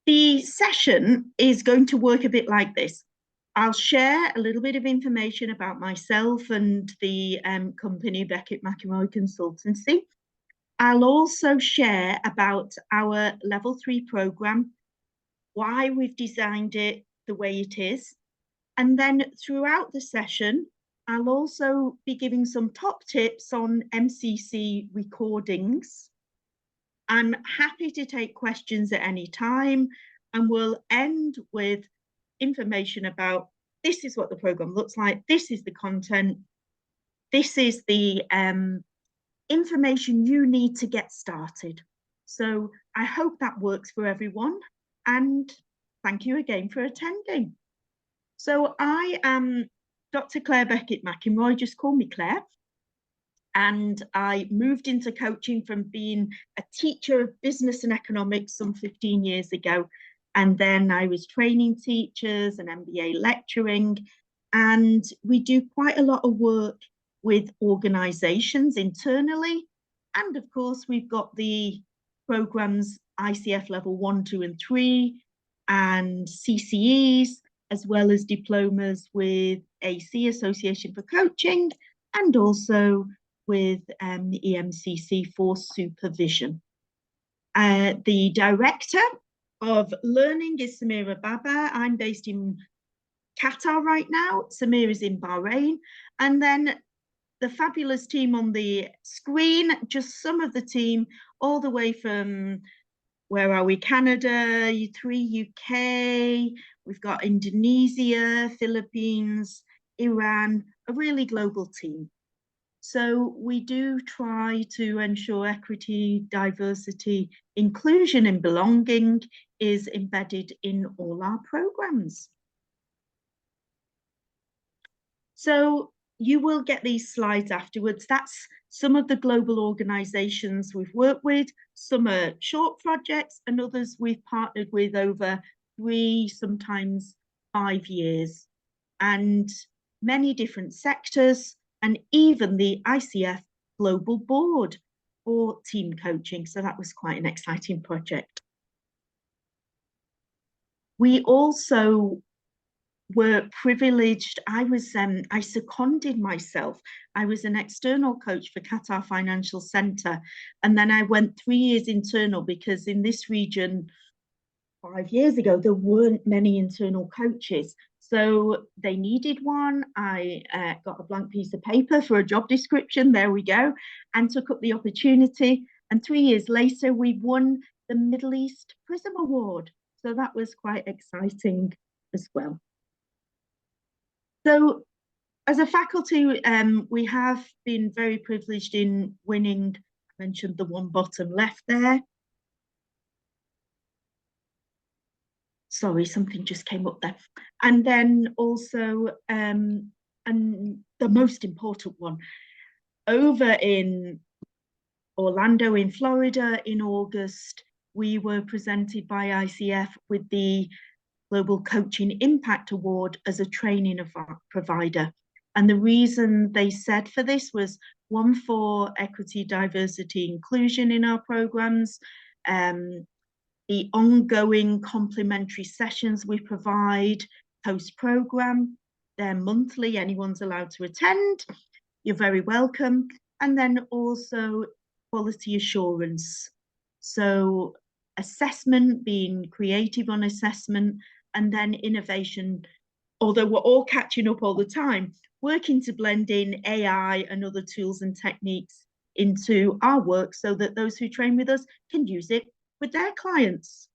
The session is going to work a bit like this. I'll share a little bit of information about myself and the company Beckett McEnroy Consultancy. I'll also share about our level 3 program, why we've designed it the way it is. And then throughout the session, I'll also be giving some top tips on MCC recordings. I'm happy to take questions at any time, and we'll end with information about this is what the program looks like, this is the content, this is the information you need to get started. So I hope that works for everyone, and thank you again for attending. So I am Dr. Claire Beckett McEnroy, just call me Claire. And I moved into coaching from being a teacher of business and economics some 15 years ago. And then I was training teachers and MBA lecturing. And we do quite a lot of work with organizations internally. And of course, we've got the programs ICF level 1, 2, and 3, and CCEs, as well as diplomas with AC, Association for Coaching, and also with the MCC for supervision. The director of learning is Samira Baba. I'm based in Qatar right now. Samira is in Bahrain. And then the fabulous team on the screen, just some of the team, all the way from, where are we? Canada, 3 UK, we've got Indonesia, Philippines, Iran, a really global team. So we do try to ensure equity, diversity, inclusion, and belonging is embedded in all our programs. So you will get these slides afterwards. That's some of the global organizations we've worked with. Some are short projects and others we've partnered with over 3, sometimes 5 years, and many different sectors, and even the ICF Global Board for team coaching. So that was quite an exciting project. We also were privileged. I seconded myself. I was an external coach for Qatar Financial Centre, and then I went 3 years internal because in this region 5 years ago there weren't many internal coaches, so they needed one. I got a blank piece of paper for a job description, there we go, and took up the opportunity, and 3 years later we won the Middle East Prism Award, so that was quite exciting as well. So as a faculty, we have been very privileged in winning. I mentioned the one bottom left there. Sorry, something just came up there. And then also, and the most important one, over in Orlando in Florida in August, we were presented by ICF with the Global Coaching Impact Award as a training provider. And the reason they said for this was, one, for equity, diversity, inclusion in our programs, the ongoing complementary sessions we provide post-program. They're monthly, anyone's allowed to attend. You're very welcome. And then also quality assurance. So assessment, being creative on assessment, and then innovation, although we're all catching up all the time, working to blend in AI and other tools and techniques into our work so that those who train with us can use it with their clients.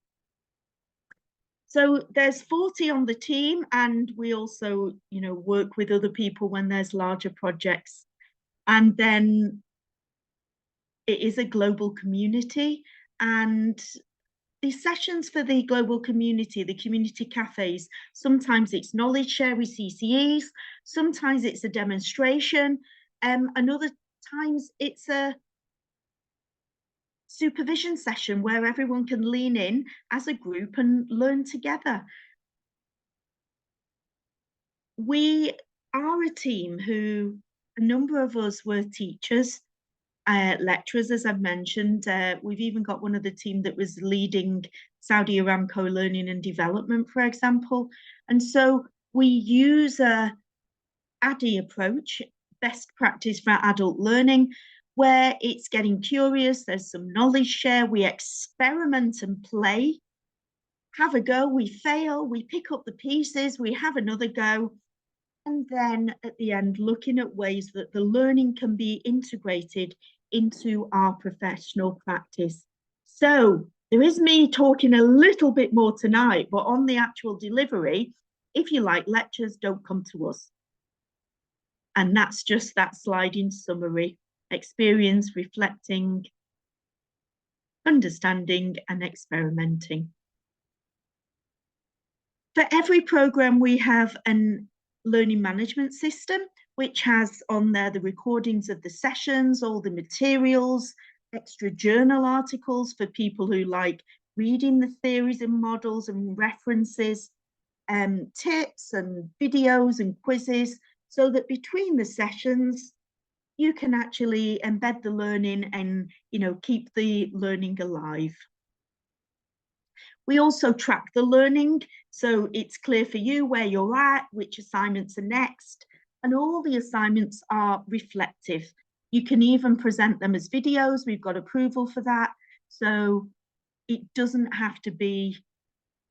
So there's 40 on the team, and we also, work with other people when there's larger projects. And then it is a global community, and the sessions for the global community, the community cafes, sometimes it's knowledge share with CCEs, sometimes it's a demonstration, and other times it's a supervision session where everyone can lean in as a group and learn together. We are a team who, a number of us were teachers, lecturers, as I've mentioned. We've even got one of the team that was leading Saudi Aramco Learning and Development, for example. And so we use a ADDIE approach, best practice for adult learning, where it's getting curious, there's some knowledge share, we experiment and play, have a go, we fail, we pick up the pieces, we have another go, and then at the end, looking at ways that the learning can be integrated into our professional practice. So there is me talking a little bit more tonight, but on the actual delivery, if you like lectures, don't come to us. And that's just that slide in summary: experience, reflecting, understanding, and experimenting. For every program, we have an learning management system, which has on there the recordings of the sessions, all the materials, extra journal articles for people who like reading the theories and models and references, tips and videos and quizzes, so that between the sessions, you can actually embed the learning and, you know, keep the learning alive. We also track the learning, so it's clear for you where you're at, which assignments are next, and all the assignments are reflective. You can even present them as videos. We've got approval for that. So it doesn't have to be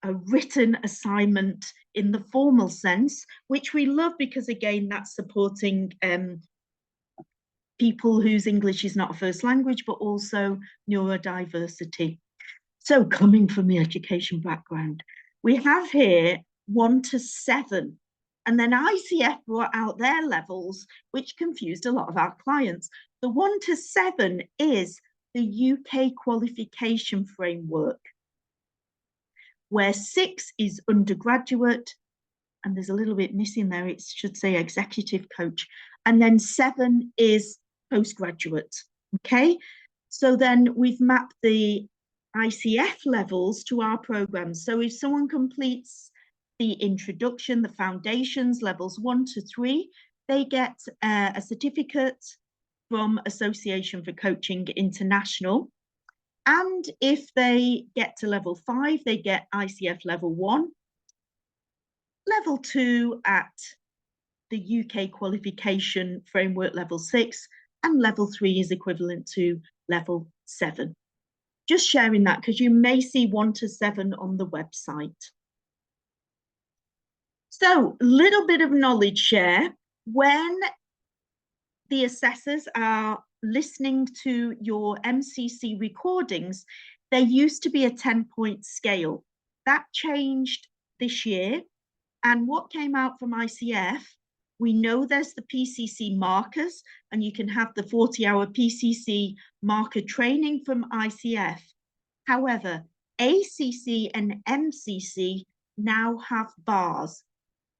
a written assignment in the formal sense, which we love because, again, that's supporting people whose English is not a first language, but also neurodiversity. So coming from the education background, we have here 1 to 7, and then ICF brought out their levels, which confused a lot of our clients. The 1 to 7 is the UK qualification framework, where 6 is undergraduate, and there's a little bit missing there, it should say executive coach, and then 7 is postgraduate, okay? So then we've mapped the ICF levels to our programs. So if someone completes the introduction, the foundations, levels 1 to 3, they get a certificate from Association for Coaching International. And if they get to level 5, they get ICF level 1, level 2 at the UK qualification framework level 6, and level 3 is equivalent to level 7. Just sharing that because you may see 1 to 7 on the website. So a little bit of knowledge share. When the assessors are listening to your MCC recordings, there used to be a 10-point scale. That changed this year. And what came out from ICF, we know there's the PCC markers, and you can have the 40-hour PCC marker training from ICF. However, ACC and MCC now have bars,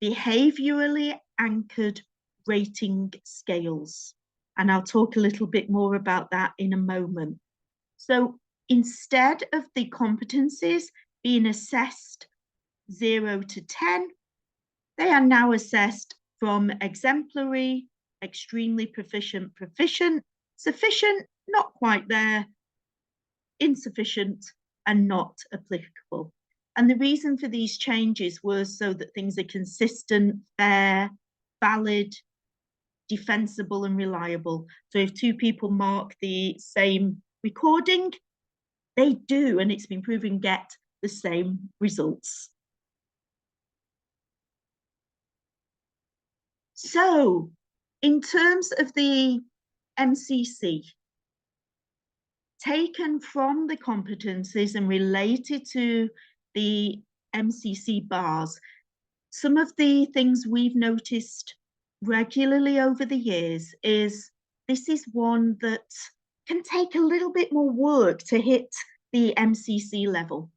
behaviourally anchored rating scales. And I'll talk a little bit more about that in a moment. So instead of the competencies being assessed 0 to 10, they are now assessed from exemplary, extremely proficient, proficient, sufficient, not quite there, insufficient, and not applicable. And the reason for these changes was so that things are consistent, fair, valid, defensible, and reliable. So if 2 people mark the same recording, they do, and it's been proven, get the same results. So in terms of the MCC, taken from the competencies and related to the MCC bars, some of the things we've noticed regularly over the years is this is one that can take a little bit more work to hit the MCC level.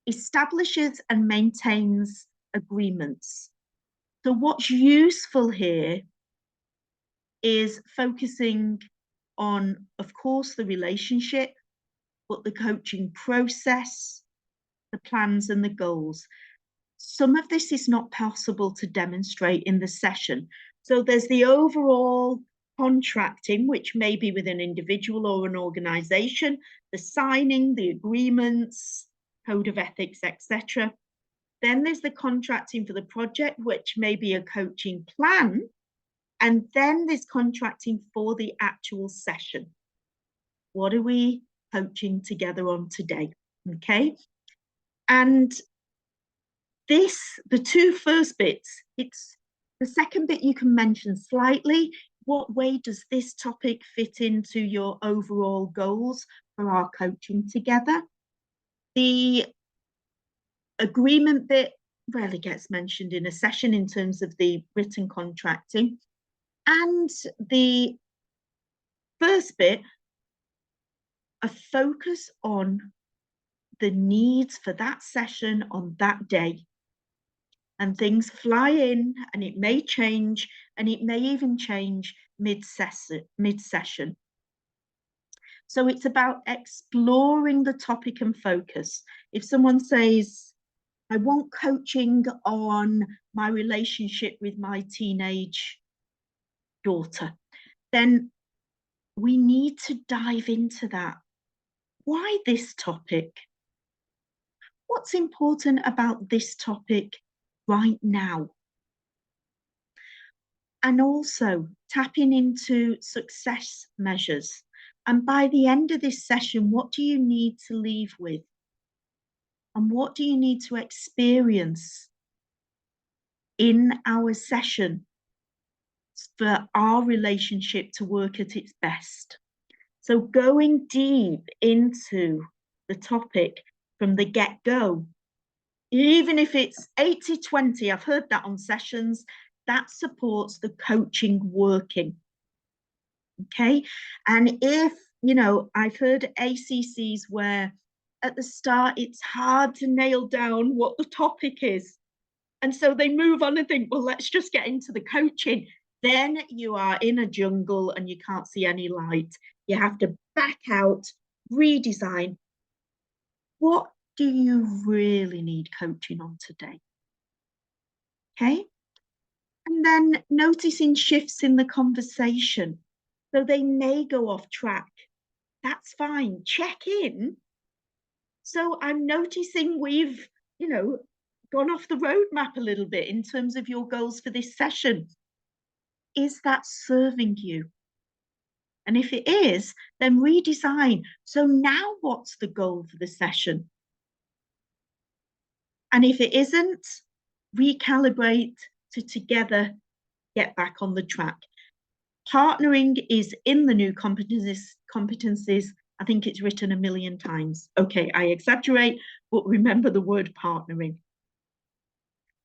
Establishes and maintains agreements. So what's useful here is focusing on, of course, the relationship, but the coaching process, the plans and the goals. Some of this is not possible to demonstrate in the session. So there's the overall contracting, which may be with an individual or an organization, the signing, the agreements, code of ethics, etc. Then there's the contracting for the project, which may be a coaching plan. And then there's contracting for the actual session. What are we coaching together on today? Okay. And the two first bits, it's the second bit you can mention slightly. What way does this topic fit into your overall goals for our coaching together? The agreement bit rarely gets mentioned in a session in terms of the written contracting. And the first bit, a focus on the needs for that session on that day. And things fly in, and it may change, and it may even change mid-session. So it's about exploring the topic and focus. If someone says, I want coaching on my relationship with my teenage daughter, then we need to dive into that. Why this topic? What's important about this topic right now? And also tapping into success measures. And by the end of this session, what do you need to leave with? And what do you need to experience in our session for our relationship to work at its best? So going deep into the topic from the get-go, even if it's 80-20, I've heard that on sessions, that supports the coaching working. Okay. And if, you know, I've heard ACCs where at the start it's hard to nail down what the topic is. And so they move on and think, well, let's just get into the coaching. Then you are in a jungle and you can't see any light. You have to back out, redesign. What do you really need coaching on today? Okay. And then noticing shifts in the conversation. So they may go off track. That's fine. Check in. So I'm noticing we've, you know, gone off the roadmap a little bit in terms of your goals for this session. Is that serving you? And if it is, then redesign. So now what's the goal for the session? And if it isn't, recalibrate to together get back on the track. Partnering is in the new competencies. I think it's written 1 million times. Okay, I exaggerate, but remember the word partnering.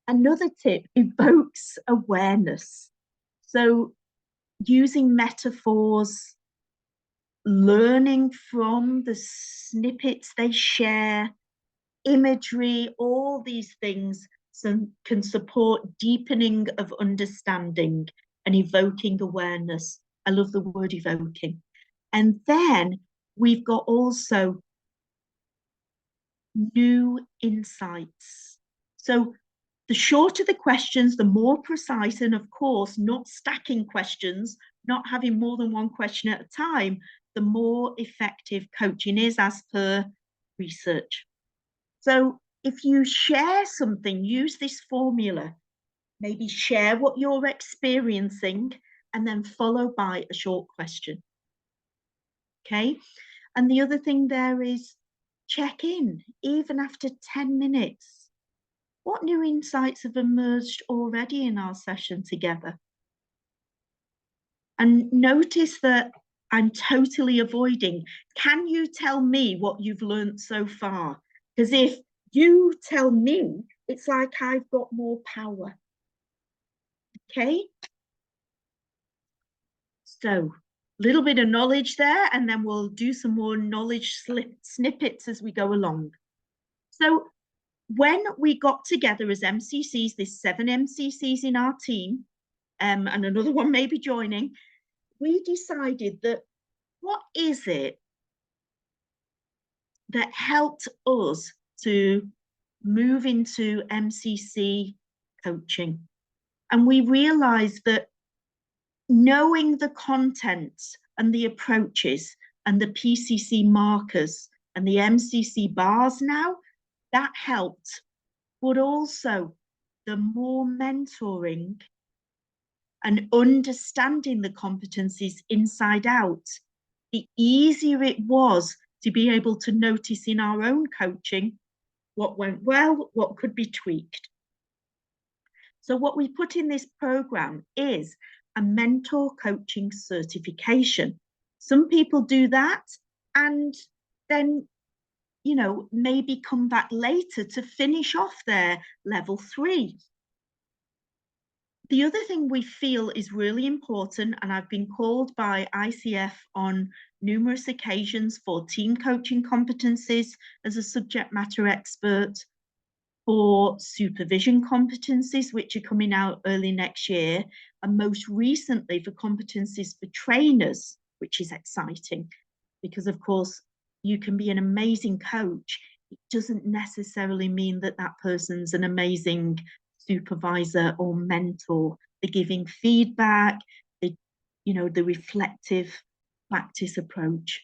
Another tip, evokes awareness. So using metaphors, learning from the snippets they share, imagery, all these things can support deepening of understanding and evoking awareness. I love the word evoking. And then we've got also new insights. So the shorter the questions, the more precise, and of course, not stacking questions, not having more than one question at a time, the more effective coaching is as per research. So if you share something, use this formula, maybe share what you're experiencing and then follow by a short question. Okay. And the other thing there is check in, even after 10 minutes. What new insights have emerged already in our session together? And notice that I'm totally avoiding, can you tell me what you've learned so far? Because if you tell me, it's like I've got more power. Okay. So a little bit of knowledge there, and then we'll do some more knowledge snippets as we go along. So when we got together as MCCs, there's 7 MCCs in our team, and another one may be joining, we decided that what is it that helped us to move into MCC coaching? And we realized that knowing the content and the approaches and the PCC markers and the MCC bars now that helped. But also the more mentoring and understanding the competencies inside out, the easier it was to be able to notice in our own coaching what went well, what could be tweaked. So what we put in this program is a mentor coaching certification. Some people do that and then, you know, maybe come back later to finish off their level 3. The other thing we feel is really important, and I've been called by ICF on numerous occasions for team coaching competencies as a subject matter expert, for supervision competencies, which are coming out early next year, and most recently for competencies for trainers, which is exciting because, of course, you can be an amazing coach. It doesn't necessarily mean that that person's an amazing supervisor or mentor. They're giving feedback, the reflective practice approach.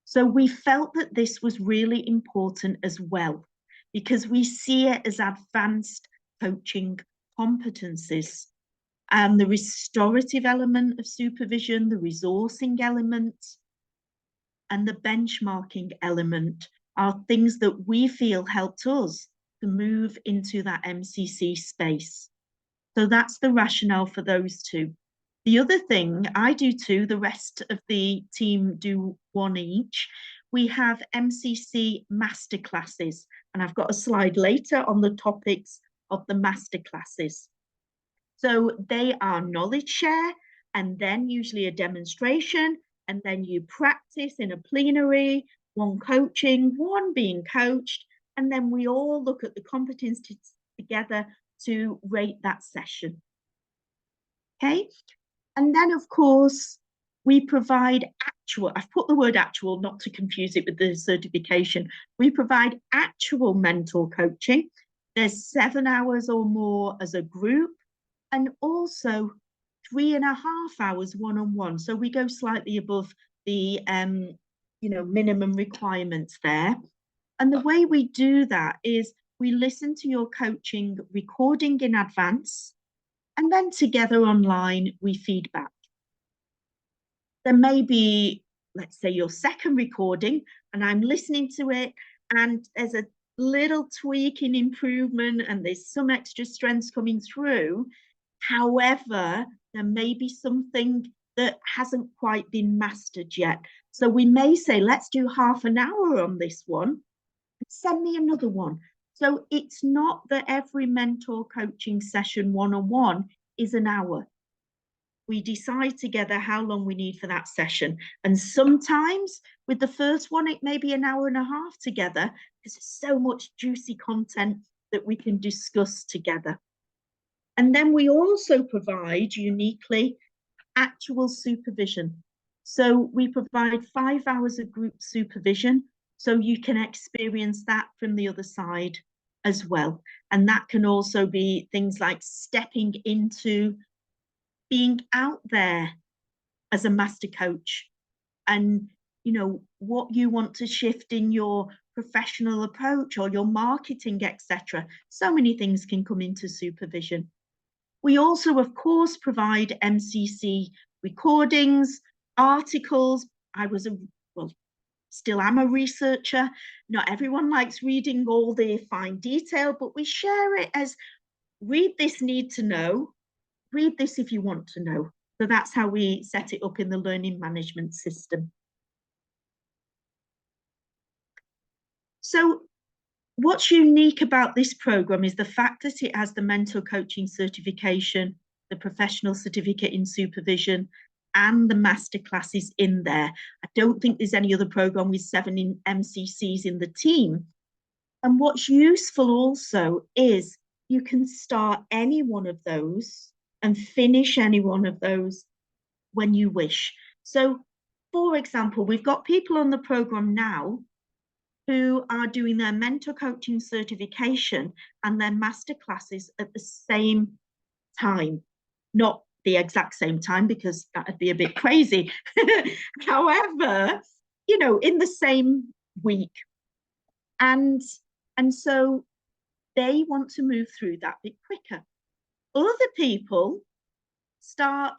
So we felt that this was really important as well, because we see it as advanced coaching competencies. And the restorative element of supervision, the resourcing element, and the benchmarking element are things that we feel helped us to move into that MCC space. So that's the rationale for those two. The other thing, I do two, the rest of the team do one each. We have MCC masterclasses, and I've got a slide later on the topics of the masterclasses. So they are knowledge share, and then usually a demonstration, and then you practice in a plenary, one coaching, one being coached, and then we all look at the competencies together to rate that session. Okay, and then of course we provide actual, I've put the word actual not to confuse it with the certification, we provide actual mentor coaching. There's 7 hours or more as a group, and also 3.5 hours one-on-one. So we go slightly above the minimum requirements there. And the way we do that is we listen to your coaching recording in advance, and then together online we feedback. There may be, let's say, your second recording, and I'm listening to it, and there's a little tweaking improvement, and there's some extra strengths coming through. However, there may be something that hasn't quite been mastered yet. So we may say, let's do half an hour on this one, send me another one. So it's not that every mentor coaching session one-on-one is an hour. We decide together how long we need for that session. And sometimes with the first one, it may be 1.5 hours together, because there's so much juicy content that we can discuss together. And then we also provide uniquely actual supervision. So we provide 5 hours of group supervision, so you can experience that from the other side as well. And that can also be things like stepping into being out there as a master coach, and what you want to shift in your professional approach or your marketing, etc. So many things can come into supervision. We also, of course, provide MCC recordings, articles. I was still am a researcher. Not everyone likes reading all the fine detail, but we share it as read this, need to know, read this if you want to know. So that's how we set it up in the learning management system. So what's unique about this program is the fact that it has the mentor coaching certification, the professional certificate in supervision, and the masterclasses in there. I don't think there's any other program with 7 MCCs in the team. And what's useful also is you can start any one of those and finish any one of those when you wish. So, for example, we've got people on the program now who are doing their mentor coaching certification and their masterclasses at the same time. Not the exact same time, because that would be a bit crazy. However, in the same week. And And so they want to move through that bit quicker. Other people start,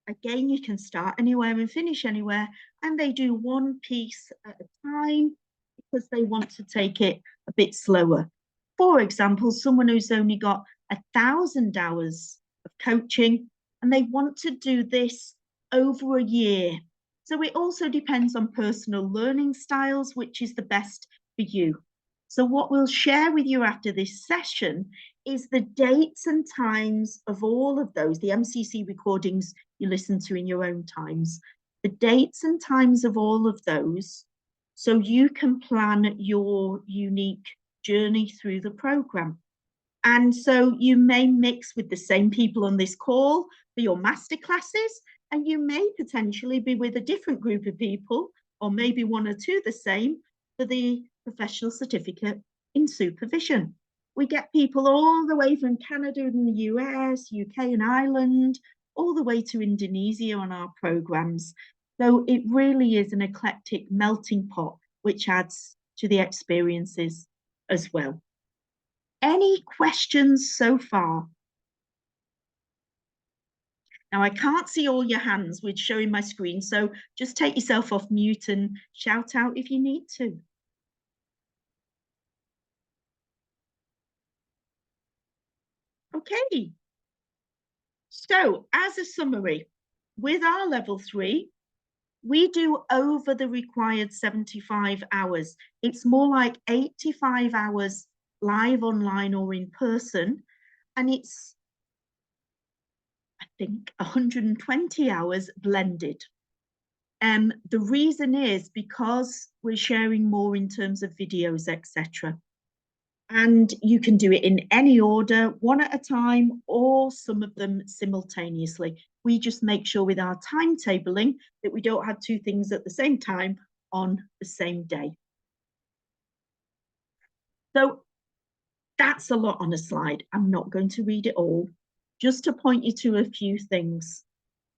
again, you can start anywhere and finish anywhere, and they do one piece at a time because they want to take it a bit slower. For example, someone who's only got 1,000 hours of coaching and they want to do this over a year. So it also depends on personal learning styles, which is the best for you. So what we'll share with you after this session is the dates and times of all of those, the MCC recordings you listen to in your own times, the dates and times of all of those, so you can plan your unique journey through the program. And so you may mix with the same people on this call for your masterclasses, and you may potentially be with a different group of people, or maybe one or two the same, for the professional certificate in supervision. We get people all the way from Canada and the US, UK and Ireland, all the way to Indonesia on our programs. So it really is an eclectic melting pot, which adds to the experiences as well. Any questions so far? Now, I can't see all your hands with showing my screen, so just take yourself off mute and shout out if you need to. Okay. So, as a summary, with our level 3, we do over the required 75 hours. It's more like 85 hours live, online, or in person. And it's, I think, 120 hours blended. The reason is because we're sharing more in terms of videos, etc. And you can do it in any order, one at a time, or some of them simultaneously. We just make sure with our timetabling that we don't have two things at the same time on the same day. So that's a lot on a slide. I'm not going to read it all, just to point you to a few things.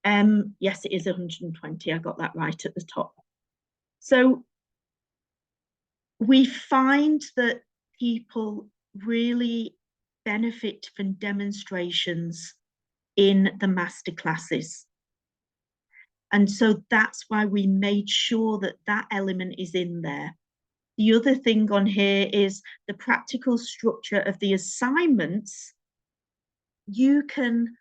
Yes, it is 120. I got that right at the top. So we find that people really benefit from demonstrations in the masterclasses. And so that's why we made sure that that element is in there. The other thing on here is the practical structure of the assignments. You can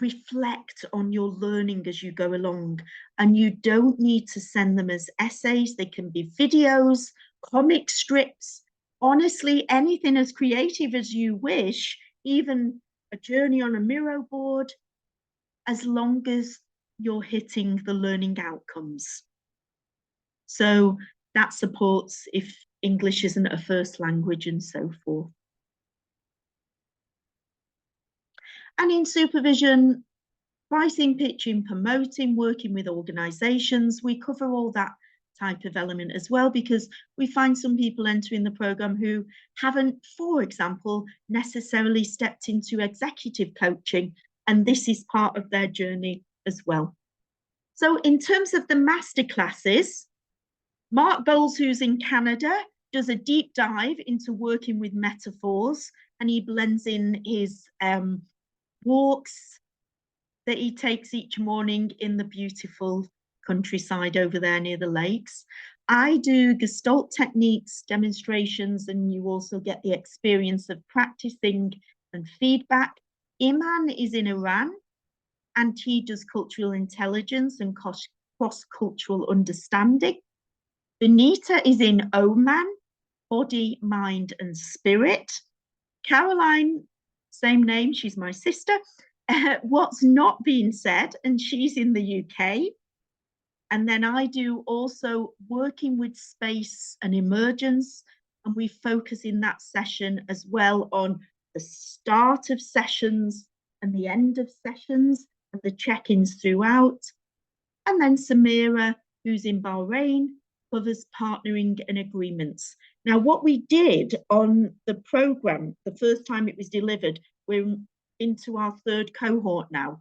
reflect on your learning as you go along, and you don't need to send them as essays. They can be videos, comic strips, honestly, anything as creative as you wish, even a journey on a Miro board, as long as you're hitting the learning outcomes. So that supports if English isn't a first language and so forth. And in supervision, pricing, pitching, promoting, working with organisations, we cover all that type of element as well, because we find some people entering the programme who haven't, for example, necessarily stepped into executive coaching, and this is part of their journey as well. So in terms of the masterclasses, Mark Bowles, who's in Canada, does a deep dive into working with metaphors, and he blends in his walks that he takes each morning in the beautiful countryside over there near the lakes. I do Gestalt techniques, demonstrations, and you also get the experience of practicing and feedback. Iman is in Iran, and he does cultural intelligence and cross-cultural understanding. Benita is in Oman, body, mind, and spirit. Caroline, same name, she's my sister. What's not being said, and she's in the UK. And then I do also working with space and emergence, and we focus in that session as well on the start of sessions and the end of sessions and the check-ins throughout. And then Samira, who's in Bahrain, covers partnering and agreements. Now, what we did on the program, the first time it was delivered, we're into our third cohort now.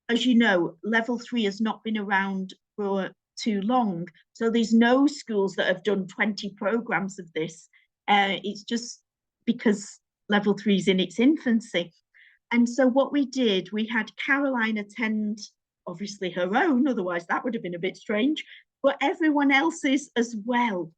As you know, level 3 has not been around for too long. So there's no schools that have done 20 programs of this. It's just because level 3 is in its infancy. And so what we did, we had Caroline attend, obviously her own, otherwise that would have been a bit strange, but everyone else's as well,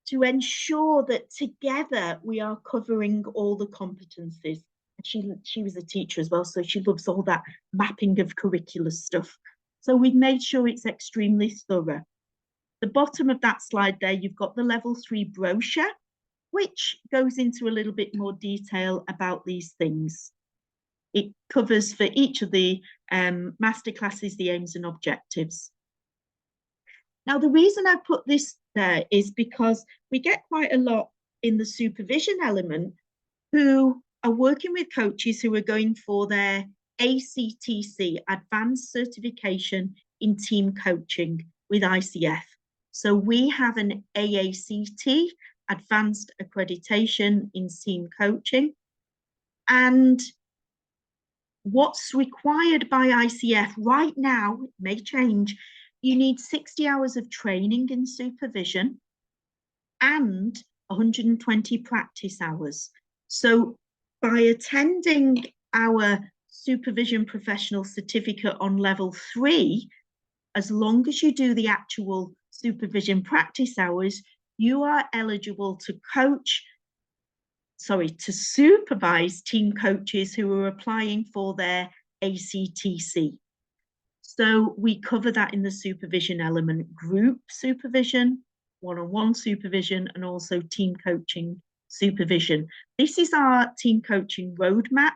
to ensure that together we are covering all the competencies. She was a teacher as well, so she loves all that mapping of curricular stuff. So we've made sure it's extremely thorough. The bottom of that slide there, you've got the level 3 brochure, which goes into a little bit more detail about these things. It covers for each of the masterclasses the aims and objectives. Now, the reason I put this there is because we get quite a lot in the supervision element who are working with coaches who are going for their ACTC, Advanced Certification in Team Coaching with ICF. So we have an AACT, Advanced Accreditation in Team Coaching. And what's required by ICF right now, it may change, you need 60 hours of training in supervision and 120 practice hours. So by attending our supervision professional certificate on level 3, as long as you do the actual supervision practice hours, you are eligible to supervise team coaches who are applying for their ACTC. So we cover that in the supervision element: group supervision, one-on-one supervision, and also team coaching supervision. This is our team coaching roadmap.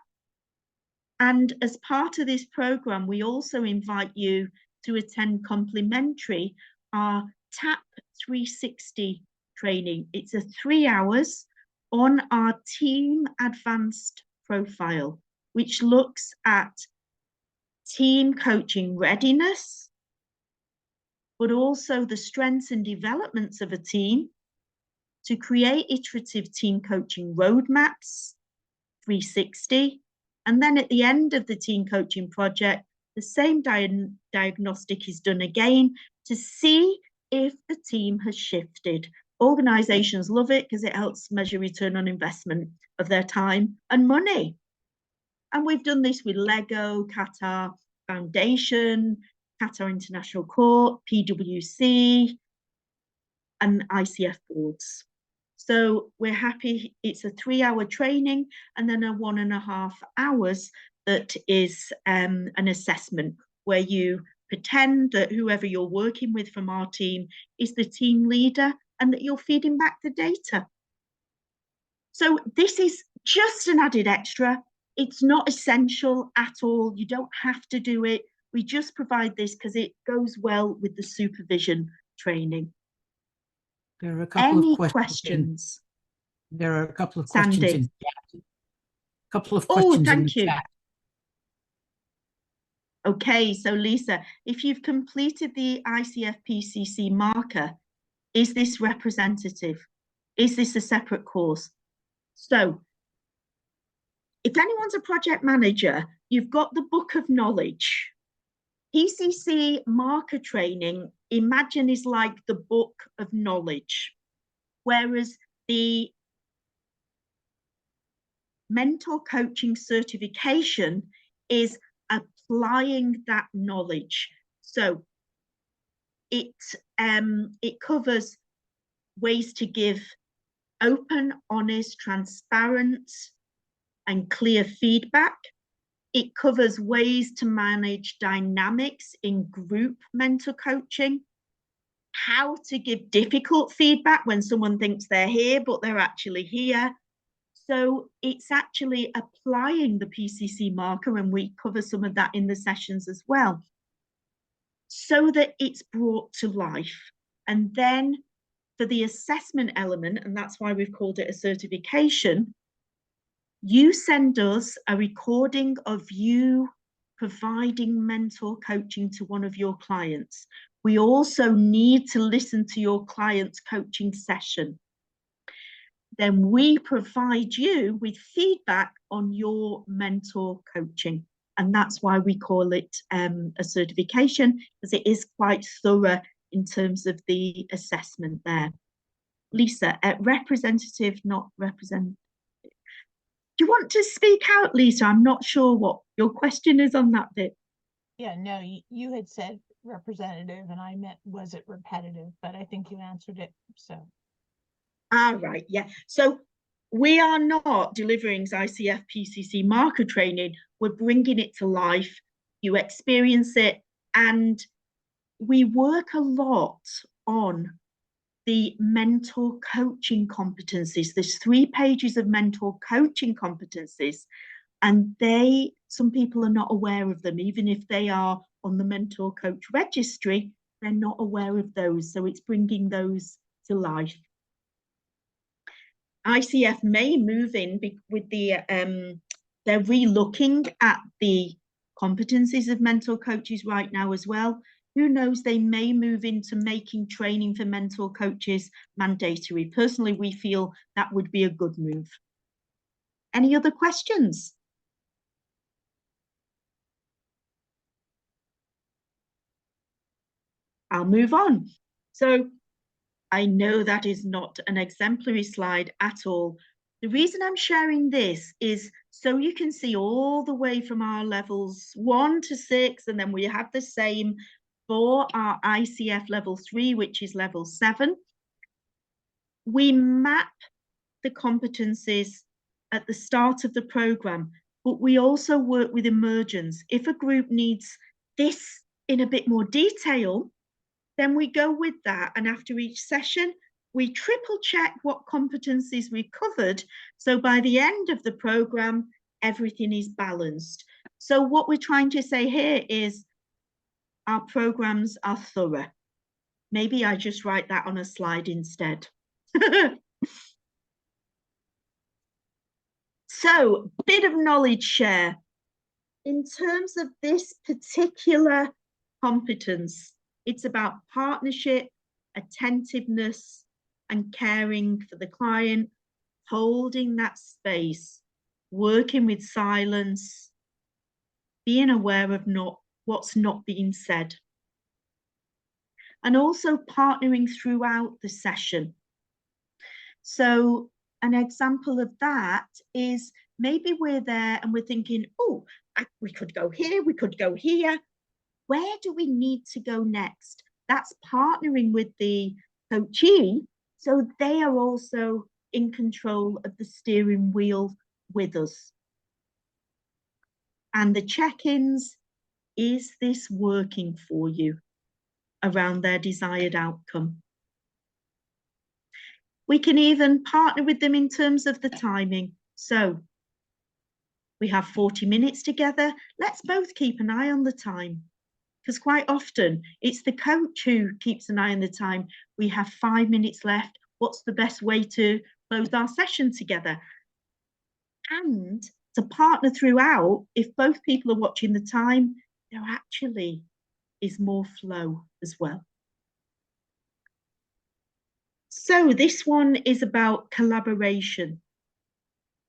And as part of this program, we also invite you to attend complimentary our TAP 360 training. It's a 3 hours on our team advanced profile, which looks at team coaching readiness, but also the strengths and developments of a team, to create iterative team coaching roadmaps, 360. And then at the end of the team coaching project, the same diagnostic is done again to see if the team has shifted. Organizations love it because it helps measure return on investment of their time and money. And we've done this with Lego, Qatar Foundation, Qatar International Court, PwC, and ICF boards. So we're happy. It's a 3 hour training and then a 1.5 hours that is an assessment where you pretend that whoever you're working with from our team is the team leader and that you're feeding back the data. So this is just an added extra. It's not essential at all. You don't have to do it. We just provide this because it goes well with the supervision training. There are a couple Any of questions? There are a couple of questions Sandy. in chat. A couple of questions in the chat. Okay, so Lisa, if you've completed the ICF PCC marker, is this representative? Is this a separate course? So if anyone's a project manager, you've got the book of knowledge. PCC marker training, imagine, is like the book of knowledge, whereas the mentor coaching certification is applying that knowledge. So it covers ways to give open, honest, transparent, and clear feedback. It covers ways to manage dynamics in group mentor coaching, how to give difficult feedback when someone thinks they're here, but they're actually here. So it's actually applying the PCC marker, and we cover some of that in the sessions as well, so that it's brought to life. And then for the assessment element, and that's why we've called it a certification, you send us a recording of you providing mentor coaching to one of your clients. We also need to listen to your client's coaching session. Then we provide you with feedback on your mentor coaching. And that's why we call it a certification, because it is quite thorough in terms of the assessment there. Lisa, representative, not represent. Do you want to speak out, Lisa? I'm not sure what your question is on that bit. Yeah, no, you had said representative and I meant, was it repetitive? But I think you answered it, so. Right, yeah. So we are not delivering ICF PCC marker training. We're bringing it to life. You experience it, and we work a lot on the mentor coaching competencies. There's 3 pages of mentor coaching competencies, and some people are not aware of them. Even if they are on the mentor coach registry, they're not aware of those. So it's bringing those to life. ICF may move in with they're re-looking at the competencies of mentor coaches right now as well. Who knows, they may move into making training for mentor coaches mandatory. Personally, we feel that would be a good move. Any other questions? I'll move on. So I know that is not an exemplary slide at all. The reason I'm sharing this is so you can see all the way from our levels 1 to 6, and then we have the same for our ICF level 3, which is level 7. We map the competencies at the start of the program, but we also work with emergence. If a group needs this in a bit more detail, then we go with that. And after each session, we triple check what competencies we've covered. So by the end of the program, everything is balanced. So what we're trying to say here is our programs are thorough. Maybe I just write that on a slide instead. So, bit of knowledge share. In terms of this particular competence, it's about partnership, attentiveness, and caring for the client, holding that space, working with silence, being aware of what's not being said, and also partnering throughout the session. So an example of that is maybe we're there and we're thinking, oh, we could go here, we could go here. Where do we need to go next? That's partnering with the coachee, so they are also in control of the steering wheel with us. And the check-ins, is this working for you around their desired outcome? We can even partner with them in terms of the timing. So we have 40 minutes together. Let's both keep an eye on the time, because quite often it's the coach who keeps an eye on the time. We have 5 minutes left. What's the best way to close our session together? And to partner throughout, if both people are watching the time, there actually is more flow as well. So this one is about collaboration.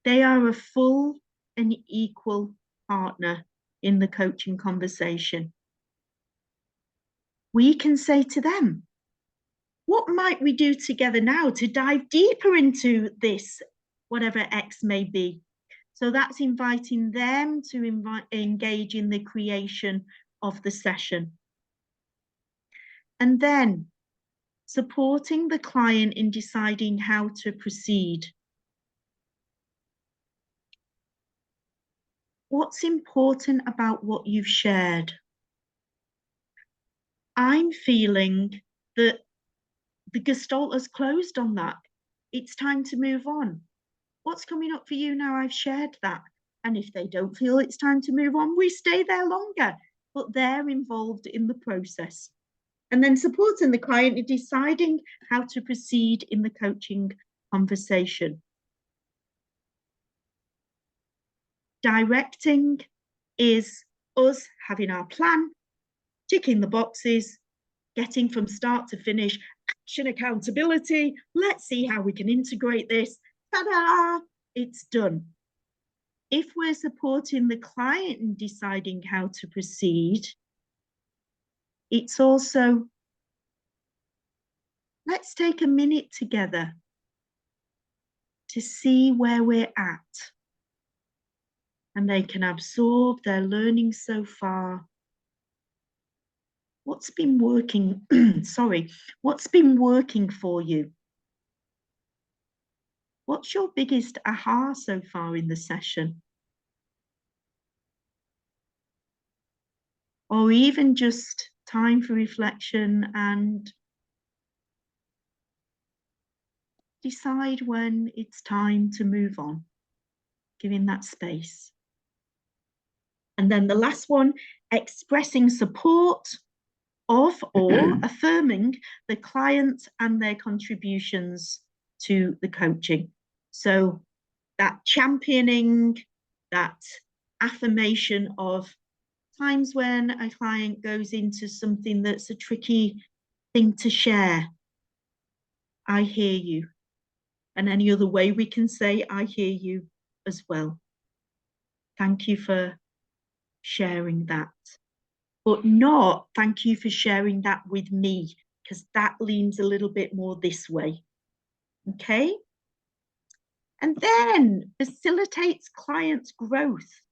They are a full and equal partner in the coaching conversation. We can say to them, what might we do together now to dive deeper into this, whatever X may be? So that's inviting them to engage in the creation of the session. And then supporting the client in deciding how to proceed. What's important about what you've shared? I'm feeling that the gestalt has closed on that. It's time to move on. What's coming up for you now I've shared that? And if they don't feel it's time to move on, we stay there longer, but they're involved in the process. And then supporting the client in deciding how to proceed in the coaching conversation. Directing is us having our plan, ticking the boxes, getting from start to finish, action accountability. Let's see how we can integrate this. Ta-da! It's done. If we're supporting the client in deciding how to proceed, it's also let's take a minute together to see where we're at. And they can absorb their learning so far. What's been working, sorry, what's been working for you? What's your biggest aha so far in the session? Or even just time for reflection and decide when it's time to move on, giving that space. And then the last one, expressing support of or affirming the client and their contributions to the coaching. So that championing, that affirmation of times when a client goes into something that's a tricky thing to share. I hear you. And any other way we can say, I hear you as well. Thank you for sharing that. But not thank you for sharing that with me, because that leans a little bit more this way. Okay? And then facilitates clients' growth.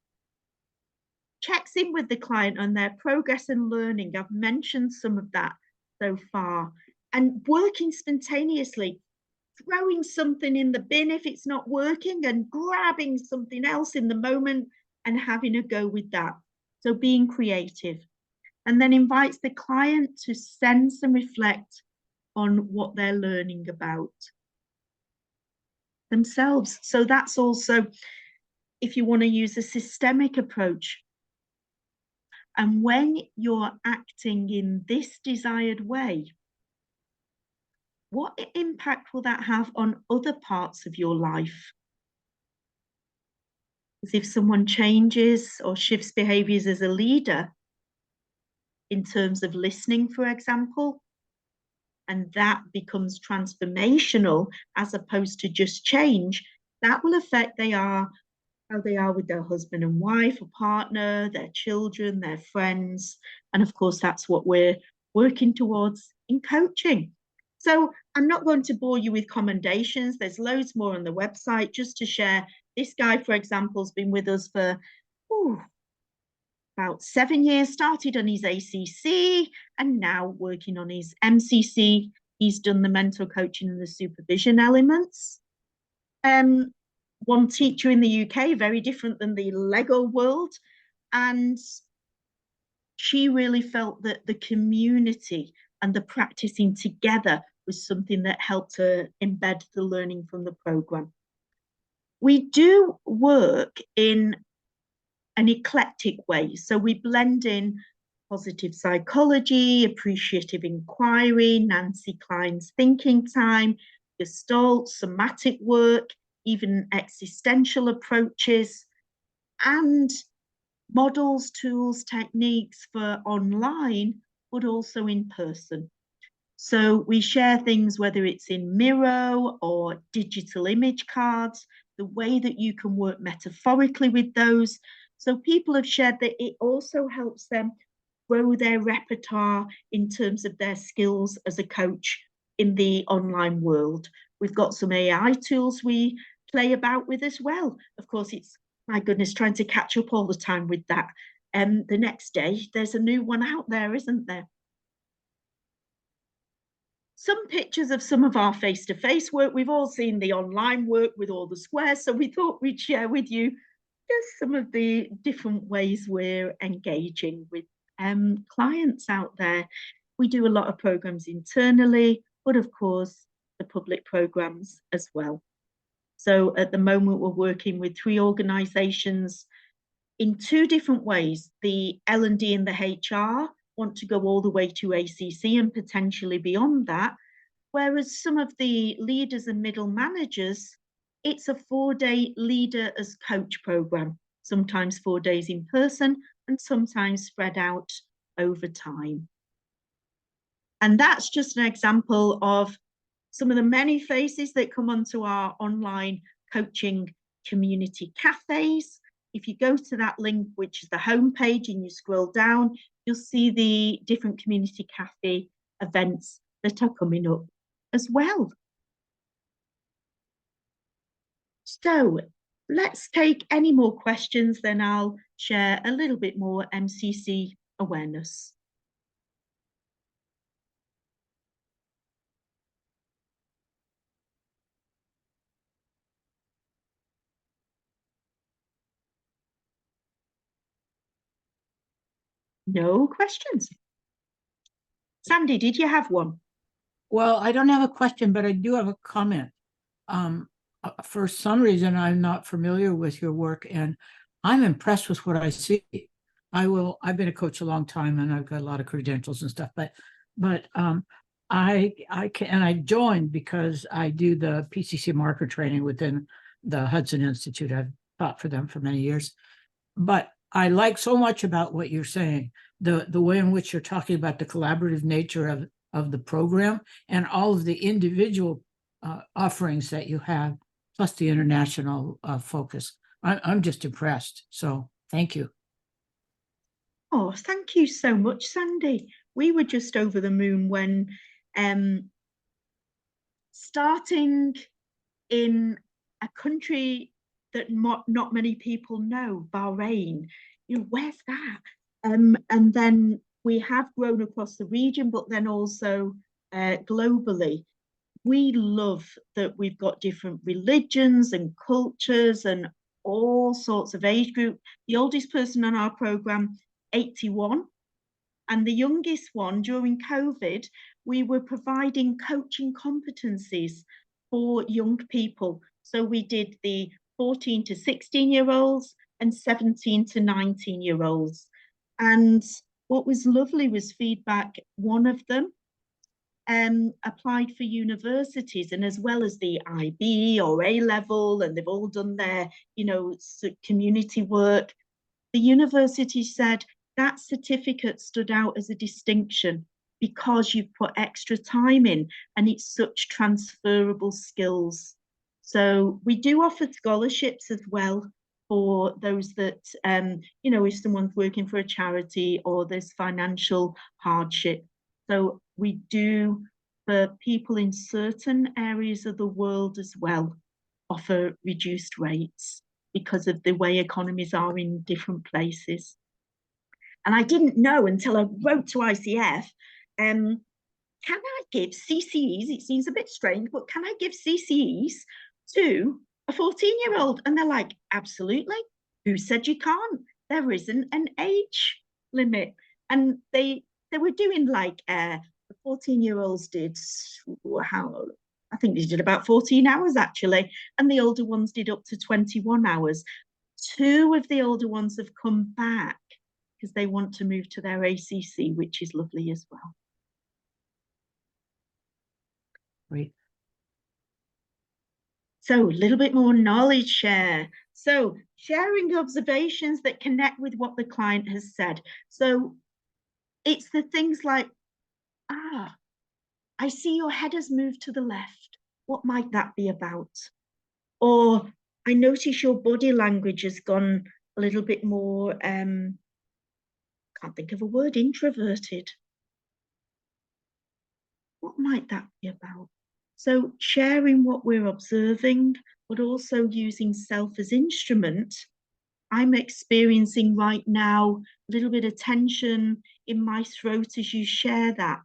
Checks in with the client on their progress and learning. I've mentioned some of that so far. And working spontaneously, throwing something in the bin if it's not working and grabbing something else in the moment and having a go with that. So being creative. And then invites the client to sense and reflect on what they're learning about themselves. So that's also, if you want to use a systemic approach. And when you're acting in this desired way, what impact will that have on other parts of your life? As if someone changes or shifts behaviors as a leader, in terms of listening, for example, and that becomes transformational as opposed to just change, that will affect how they are with their husband and wife or partner, their children, their friends. And of course, that's what we're working towards in coaching. So I'm not going to bore you with commendations. There's loads more on the website. Just to share, this guy, for example, has been with us for about 7 years, started on his ACC and now working on his MCC. He's done the mental coaching and the supervision elements. One teacher in the UK, very different than the Lego world. And she really felt that the community and the practicing together was something that helped her embed the learning from the program. We do work in an eclectic way. So we blend in positive psychology, appreciative inquiry, Nancy Klein's thinking time, Gestalt, somatic work, even existential approaches, and models, tools, techniques for online, but also in person. So we share things, whether it's in Miro or digital image cards, the way that you can work metaphorically with those. So people have shared that it also helps them grow their repertoire in terms of their skills as a coach in the online world. We've got some AI tools we play about with as well. Of course, it's, my goodness, trying to catch up all the time with that. The next day, there's a new one out there, isn't there? Some pictures of some of our face-to-face work. We've all seen the online work with all the squares, so we thought we'd share with you just some of the different ways we're engaging with clients out there. We do a lot of programs internally, but of course, the public programs as well. So at the moment, we're working with 3 organisations in 2 different ways. The L&D and the HR want to go all the way to ACC and potentially beyond that, whereas some of the leaders and middle managers, it's a 4-day leader as coach program, sometimes 4 days in person and sometimes spread out over time. And that's just an example of some of the many faces that come onto our online coaching community cafes. If you go to that link, which is the homepage, and you scroll down, you'll see the different community cafe events that are coming up as well. So let's take any more questions, then I'll share a little bit more MCC awareness. No questions. Sandy, did you have one? Well, I don't have a question, but I do have a comment. For some reason, I'm not familiar with your work, and I'm impressed with what I see. I've been a coach a long time, and I've got a lot of credentials and stuff, but I joined because I do the PCC marker training within the Hudson Institute. I've taught for them for many years, but I like so much about what you're saying, the way in which you're talking about the collaborative nature of the program and all of the individual offerings that you have, plus the international focus. I'm just impressed. So thank you. Oh, thank you so much, Sandy. We were just over the moon when starting in a country that not many people know, Bahrain. You know, where's that? And then we have grown across the region, but then also globally. We love that we've got different religions and cultures and all sorts of age group. The oldest person on our program, 81, and the youngest one during COVID, we were providing coaching competencies for young people. So we did the 14 to 16-year-olds and 17 to 19-year-olds. And what was lovely was feedback. One of them applied for universities, and as well as the IB or A level, and they've all done their, community work. The university said that certificate stood out as a distinction because you've put extra time in and it's such transferable skills. So we do offer scholarships as well for those that, if someone's working for a charity or there's financial hardship. So we do, for people in certain areas of the world as well, offer reduced rates because of the way economies are in different places. And I didn't know until I wrote to ICF, can I give CCEs? It seems a bit strange, but can I give CCEs to a 14-year-old? And they're like, absolutely. Who said you can't? There isn't an age limit. And they were doing like, the 14-year-olds did, I think they did about 14 hours actually. And the older ones did up to 21 hours. 2 of the older ones have come back because they want to move to their ACC, which is lovely as well. Great. So a little bit more knowledge share. So sharing observations that connect with what the client has said. So it's the things like, I see your head has moved to the left. What might that be about? Or I notice your body language has gone a little bit more, can't think of a word, introverted. What might that be about? So sharing what we're observing, but also using self as instrument. I'm experiencing right now a little bit of tension in my throat as you share that.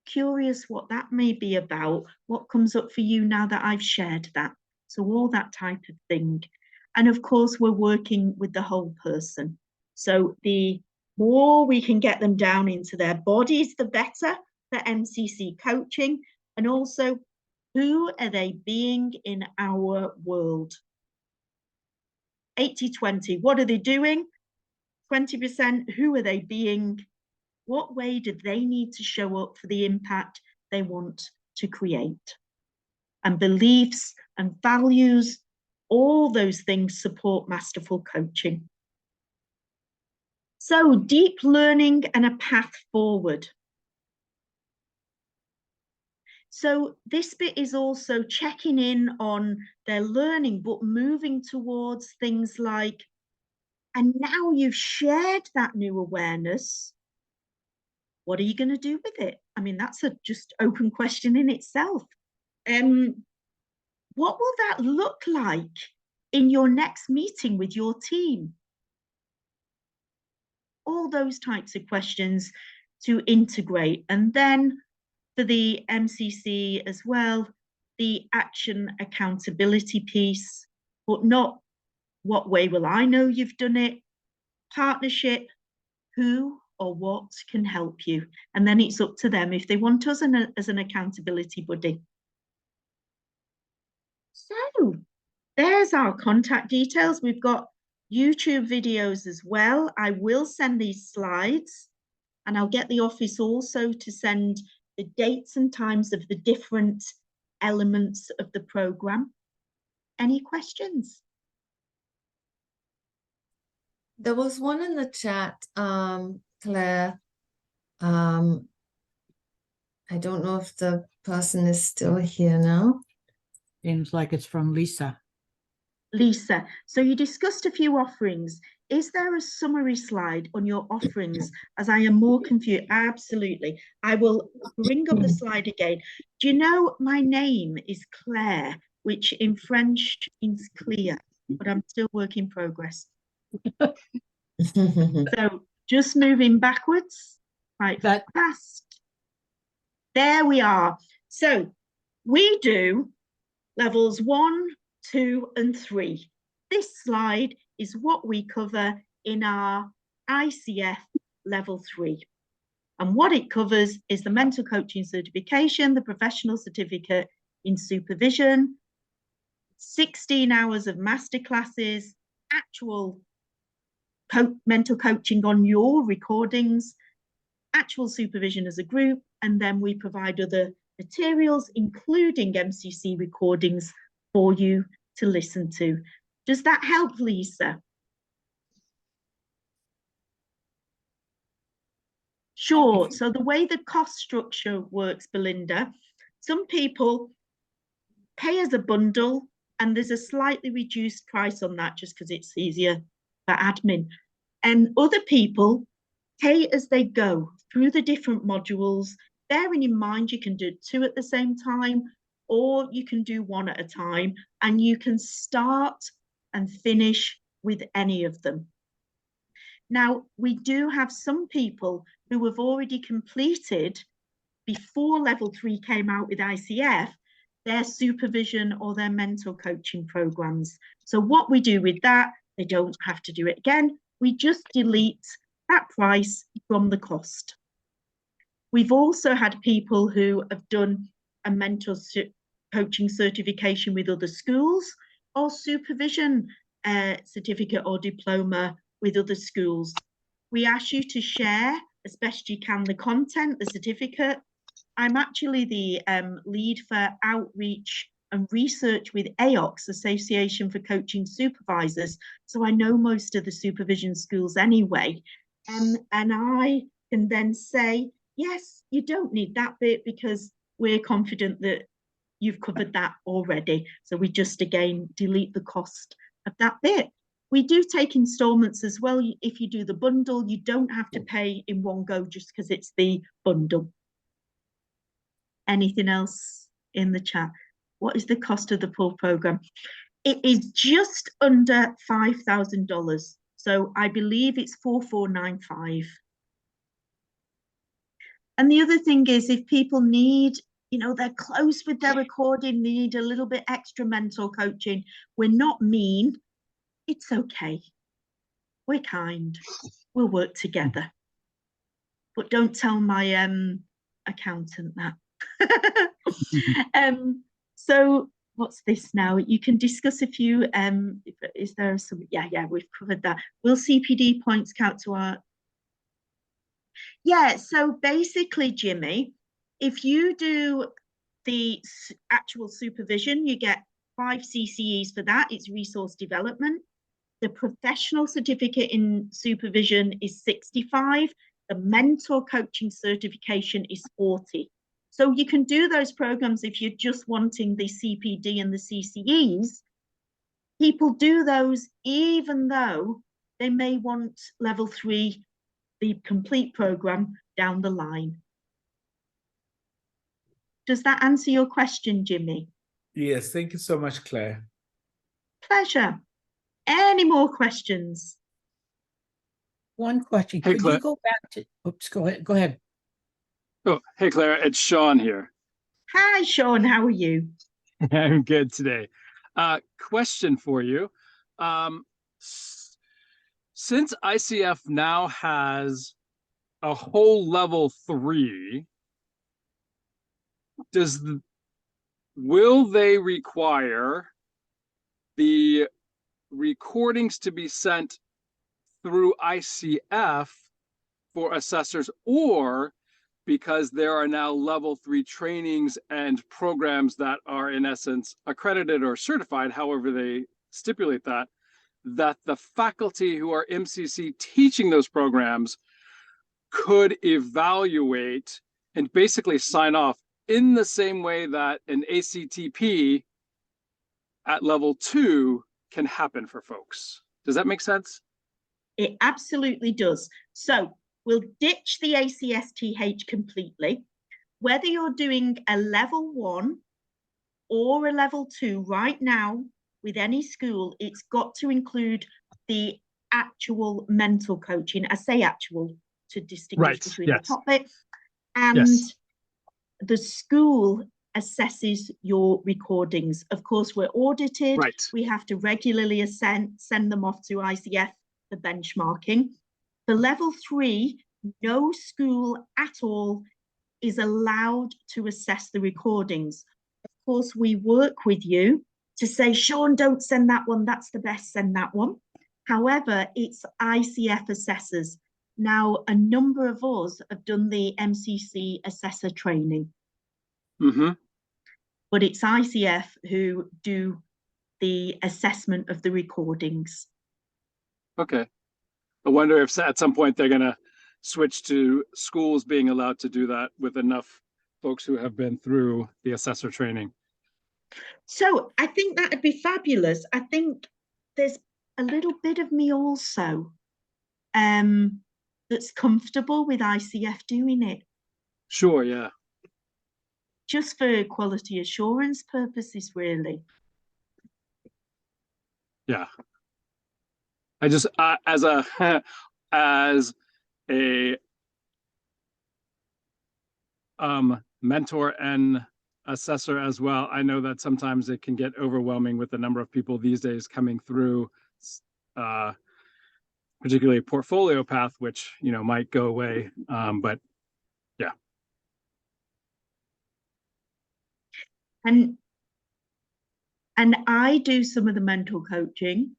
Curious what that may be about, what comes up for you now that I've shared that. So all that type of thing. And of course, we're working with the whole person. So the more we can get them down into their bodies, the better for MCC coaching. And also, who are they being in our world? 80-20, what are they doing? 20%, who are they being? What way do they need to show up for the impact they want to create? And beliefs and values, all those things support masterful coaching. So deep learning and a path forward. So this bit is also checking in on their learning, but moving towards things like, and now you've shared that new awareness, what are you going to do with it? I mean, that's a just open question in itself. What will that look like in your next meeting with your team? All those types of questions to integrate. And then for the MCC as well, the action accountability piece, but not what way will I know you've done it, partnership, who or what can help you. And then it's up to them if they want us as an accountability buddy. So there's our contact details. We've got YouTube videos as well. I will send these slides, and I'll get the office also to send the dates and times of the different elements of the program. Any questions? There was one in the chat, Claire. I don't know if the person is still here now. Seems like it's from Lisa. Lisa, so you discussed a few offerings. Is there a summary slide on your offerings, as I am more confused? Absolutely. I will bring up the slide again. Do you know my name is Claire, which in French means clear, but I'm still work in progress. So just moving backwards, right, fast. There we are. So we do levels 1, 2, and 3. This slide is what we cover in our ICF level 3. And what it covers is the mental coaching certification, the professional certificate in supervision, 16 hours of masterclasses, actual mental coaching on your recordings, actual supervision as a group, and then we provide other materials, including MCC recordings for you to listen to. Does that help, Lisa? Sure. So the way the cost structure works, Belinda, some people pay as a bundle, and there's a slightly reduced price on that just because it's easier for admin. And other people pay as they go through the different modules, bearing in mind you can do 2 at the same time, or you can do 1 at a time, and you can start and finish with any of them. Now, we do have some people who have already completed, before level 3 came out with ICF, their supervision or their mental coaching programs. So what we do with that, they don't have to do it again. We just delete that price from the cost. We've also had people who have done a mental coaching certification with other schools, or supervision certificate or diploma with other schools. We ask you to share as best you can the content, the certificate. I'm actually the lead for outreach and research with AOCS, Association for Coaching Supervisors. So I know most of the supervision schools anyway. And I can then say, yes, you don't need that bit because we're confident that you've covered that already. So we just, again, delete the cost of that bit. We do take installments as well. If you do the bundle, you don't have to pay in one go just because it's the bundle. Anything else in the chat? What is the cost of the full program? It is just under $5,000. So I believe it's 4,495. And the other thing is, if people need, you know, they're close with their recording, they need a little bit extra mental coaching, we're not mean. It's okay. We're kind. We'll work together. But don't tell my accountant that. So what's this now? You can discuss a few. Is there some? Yeah, we've covered that. Will CPD points count to our? Yeah. So basically, Jimmy, if you do the actual supervision, you get 5 CCEs for that. It's resource development. The professional certificate in supervision is 65. The mentor coaching certification is 40. So you can do those programs if you're just wanting the CPD and the CCEs. People do those even though they may want level 3, the complete program, down the line. Does that answer your question, Jimmy? Yes, thank you so much, Claire. Pleasure. Any more questions? One question. Hey, Could Claire. you go back to, oops, go ahead. Go ahead. Oh, hey, Claire, it's Sean here. Hi, Sean. How are you? I'm good today. Question for you. Since ICF now has a whole level 3, will they require the recordings to be sent through ICF for assessors, or because there are now level 3 trainings and programs that are in essence accredited or certified, however they stipulate that the faculty who are MCC teaching those programs could evaluate and basically sign off in the same way that an ACTP at level 2 can happen for folks. Does that make sense? It absolutely does. So we'll ditch the ACSTH completely. Whether you're doing a level 1 or a level 2 right now with any school, it's got to include the actual mental coaching. I say actual to distinguish Right, between yes. the topic. And Yes. the school assesses your recordings. Of course, we're audited. Right. We have to regularly send them off to ICF for benchmarking. For level 3, no school at all is allowed to assess the recordings. Of course, we work with you to say, Sean, don't send that one. That's the best, send that one. However, it's ICF assessors. Now, a number of us have done the MCC assessor training. Mm-hmm. But it's ICF who do the assessment of the recordings. Okay. I wonder if at some point they're going to switch to schools being allowed to do that with enough folks who have been through the assessor training. So I think that'd be fabulous. I think there's a little bit of me also that's comfortable with ICF doing it. Sure, yeah. Just for quality assurance purposes, really. Yeah. I just, as a mentor and assessor as well, I know that sometimes it can get overwhelming with the number of people these days coming through, particularly a portfolio path, which, you know, might go away. But yeah. And I do some of the mental coaching,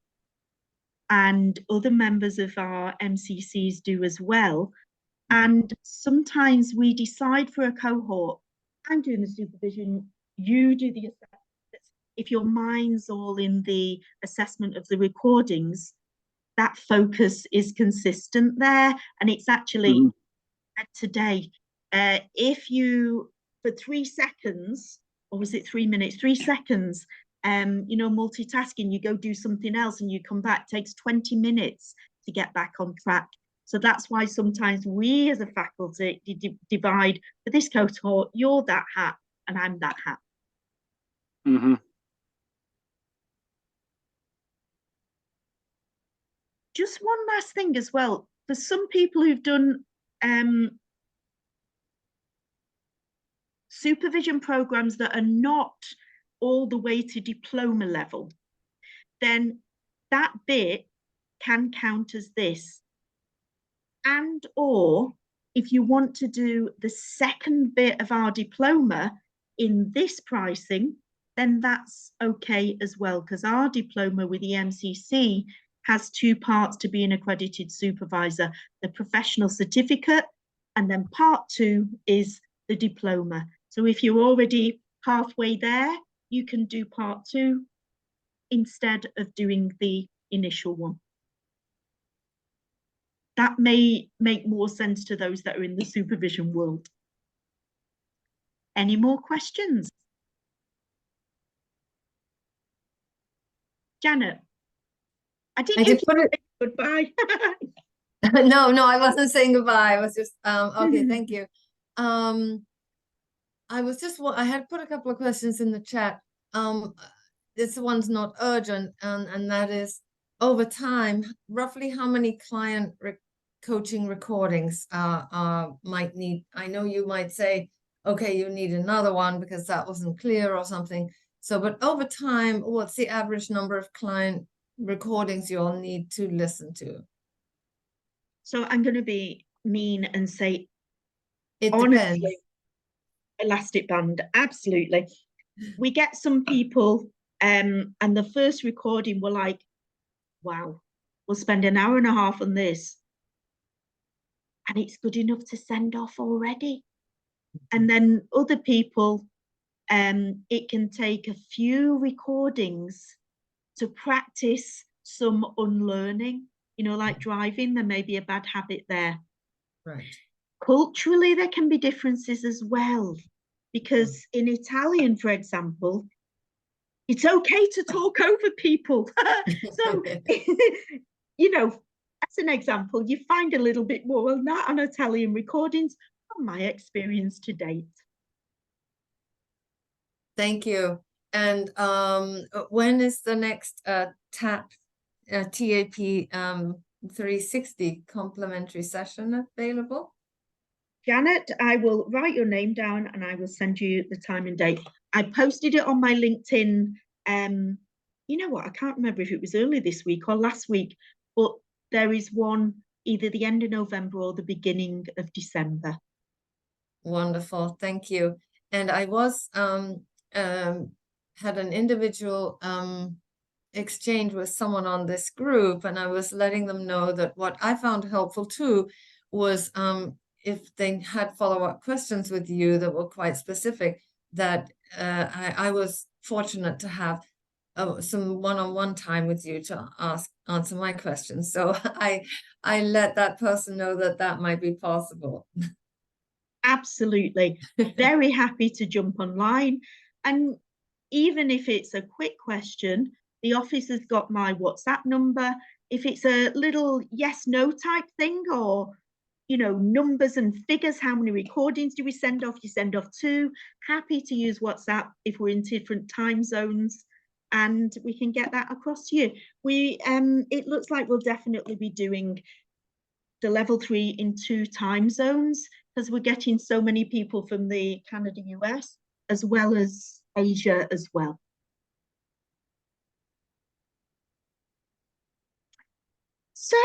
and other members of our MCCs do as well. And sometimes we decide for a cohort, I'm doing the supervision, you do the assessment. If your mind's all in the assessment of the recordings, that focus is consistent there. And it's actually today, if you, for 3 seconds, or was it 3 minutes, 3 seconds, you know, multitasking, you go do something else and you come back, takes 20 minutes to get back on track. So that's why sometimes we as a faculty divide, for this cohort, you're that hat and I'm that hat. Mm-hmm. Just one last thing as well, for some people who've done supervision programs that are not all the way to diploma level, then that bit can count as this. And or if you want to do the second bit of our diploma in this pricing, then that's okay as well, because our diploma with the MCC has 2 parts to be an accredited supervisor, the professional certificate, and then part 2 is the diploma. So if you're already halfway there, you can do part 2 instead of doing the initial one. That may make more sense to those that are in the supervision world. Any more questions? Janet, I didn't did put it. goodbye. No, no, I wasn't saying goodbye. I was just, okay, thank you. I was just, I had put a couple of questions in the chat. This one's not urgent, and that is, over time, roughly how many client coaching recordings might need? I know you might say, okay, you need another one because that wasn't clear or something. So, but over time, what's the average number of client recordings you'll need to listen to? So I'm going to be mean and say, It honestly, depends. elastic band, absolutely. We get some people, and the first recording we're like, wow, we'll spend an hour and a half on this, and it's good enough to send off already. And then other people, it can take a few recordings to practice some unlearning. You know, like driving, there may be a bad habit there. Right. Culturally, there can be differences as well, because in Italian, for example, it's okay to talk over people. So, you know, as an example, you find a little bit more of that on Italian recordings, from my experience to date. Thank you. And when is the next TAP 360 complimentary session available? Janet, I will write your name down and I will send you the time and date. I posted it on my LinkedIn. You know what? I can't remember if it was early this week or last week, but there is one either the end of November or the beginning of December. Wonderful. Thank you. And I was had an individual exchange with someone on this group, and I was letting them know that what I found helpful too was if they had follow-up questions with you that were quite specific, that I was fortunate to have some one-on-one time with you to answer my questions. So I let that person know that that might be possible. Absolutely. Very happy to jump online. And even if it's a quick question, the office has got my WhatsApp number. If it's a little yes, no type thing, or, you know, numbers and figures, how many recordings do we send off? You send off 2. Happy to use WhatsApp if we're in different time zones, and we can get that across to you. It looks like we'll definitely be doing the level 3 in 2 time zones, because we're getting so many people from the Canada, US, as well as Asia as well. So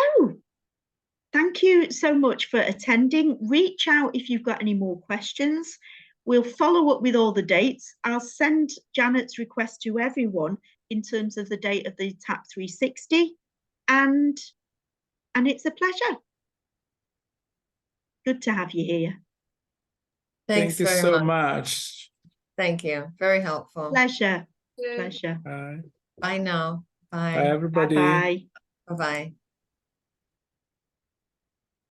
thank you so much for attending. Reach out if you've got any more questions. We'll follow up with all the dates. I'll send Janet's request to everyone in terms of the date of the TAP 360, and it's a pleasure. Good to have you here. Thanks Thank you very so much. much. Thank you. Very helpful. Pleasure. Pleasure. Bye. Bye now. Bye, Bye. everybody. Bye-bye. Bye-bye.